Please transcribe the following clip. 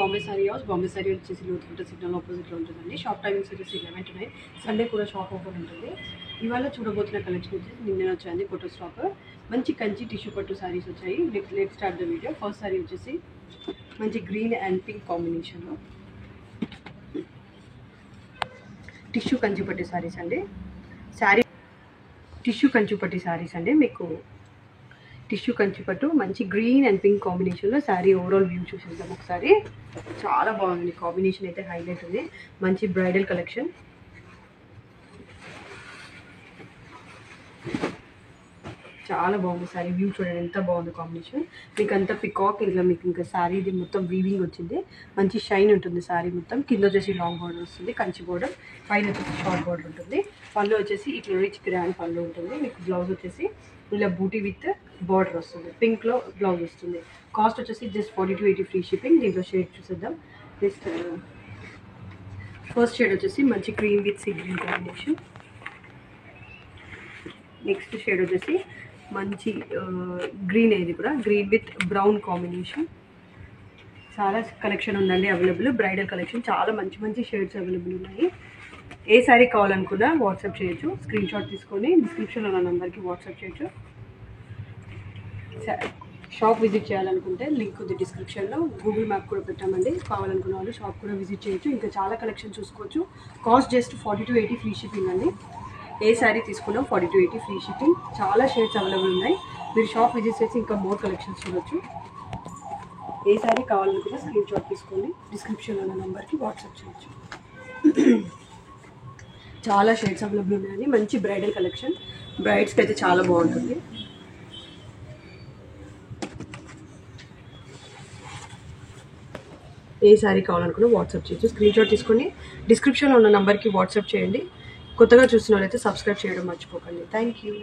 Bombay sorry house. Bombay sorry వచ్చేసి Lothukunta signal ఆపోజిట్లో ఉంటుందండి. షాప్ టైమింగ్స్ వచ్చేసి 11 to 9. సండే కూడా షాప్ ఓపెన్ ఉంటుంది. ఇవాళ చూడబోతున్న కలెక్షన్ వచ్చేసి నిన్న వచ్చాయండి ఫోటో స్టాక్. మంచి కంచి టిష్యూ పట్టు సారీస్ వచ్చాయి. Let start the video. First sorry వచ్చేసి మంచి గ్రీన్ అండ్ పింక్ కాంబినేషన్లో టిష్యూ కంచి పట్టు సారీస్ అండి. శారీ టిష్యూ కంచి పట్టు సారీస్ అండి. మీకు టిష్యూ కంచి పట్టు మంచి గ్రీన్ అండ్ పింక్ కాంబినేషన్లో శారీ ఓవరాల్ వ్యూ చూసేద్దాం ఒకసారి. చాలా బాగుంది కాంబినేషన్, అయితే హైలైట్ ఉంది. మంచి బ్రైడల్ కలెక్షన్. చాలా బాగుంది శారీ వ్యూ, చూడండి ఎంత బాగుంది కాంబినేషన్. మీకు అంతా పికాక్ ఇలా మీకు ఇంకా శారీ ఇది మొత్తం వీవింగ్ వచ్చింది. మంచి షైన్ ఉంటుంది శారీ మొత్తం. కింద వచ్చేసి లాంగ్ బార్డర్ వస్తుంది, కంచి బార్డర్. పైన వచ్చేసి షార్ట్ బార్డర్ ఉంటుంది. పళ్ళు వచ్చేసి ఇట్లా రిచ్ గ్రాండ్ పళ్ళు ఉంటుంది. మీకు బ్లౌజ్ వచ్చేసి ఇలా బూటీ విత్ బార్డర్ వస్తుంది. పింక్లో బ్లౌజ్ వస్తుంది. కాస్ట్ వచ్చేసి జస్ట్ 4280 ఫ్రీ షిప్పింగ్. దీంట్లో షేడ్ చూసేద్దాం. నెక్స్ట్ ఫస్ట్ షేడ్ వచ్చేసి మంచి cream with sea green combination. Next shade వచ్చేసి మంచి గ్రీన్, ఇది కూడా గ్రీన్ విత్ బ్రౌన్ కాంబినేషన్. చాలా కలెక్షన్ ఉందండి అవైలబుల్. బ్రైడల్ కలెక్షన్ చాలా మంచి మంచి షేడ్స్ అవైలబుల్ ఉన్నాయి. ఏ శారీ కావాలనుకున్నా వాట్సాప్ చేయొచ్చు. స్క్రీన్ షాట్ తీసుకొని డిస్క్రిప్షన్లో ఉన్న నెంబర్కి వాట్సాప్ చేయొచ్చు. షాప్ విజిట్ చేయాలనుకుంటే లింక్ ఉంది డిస్క్రిప్షన్లో. గూగుల్ మ్యాప్ కూడా పెట్టామండి. కావాలనుకున్న వాళ్ళు షాప్ కూడా విజిట్ చేయొచ్చు. ఇంకా చాలా కలెక్షన్ చూసుకోవచ్చు. కాస్ట్ జస్ట్ 4280 ఫ్రీ షిప్పింగ్ అండి. ఏ శారీ తీసుకున్నా 4280 ఫ్రీ షిప్పింగ్. చాలా షేడ్స్ అవైలబుల్ ఉన్నాయి. మీరు షాప్ విజిట్ చేసి ఇంకా మోర్ కలెక్షన్స్ చూడొచ్చు. ఏ శారీ కావాలనుకున్నా స్క్రీన్ షాట్ తీసుకొని డిస్క్రిప్షన్లో ఉన్న నెంబర్కి వాట్సాప్ చేయొచ్చు. చాలా షేడ్స్ అవైలబుల్ ఉన్నాయండి. మంచి బ్రైడల్ కలెక్షన్. బ్రైడ్స్కి అయితే చాలా బాగుంటుంది. ఏ శారీ కావాలనుకున్నా వాట్సాప్ చేయొచ్చు. స్క్రీన్ షాట్ తీసుకొని డిస్క్రిప్షన్లో ఉన్న నెంబర్కి వాట్సాప్ చేయండి. కొత్తగా చూస్తున్న వాళ్ళైతే సబ్స్క్రైబ్ చేయడం మర్చిపోకండి. Thank you.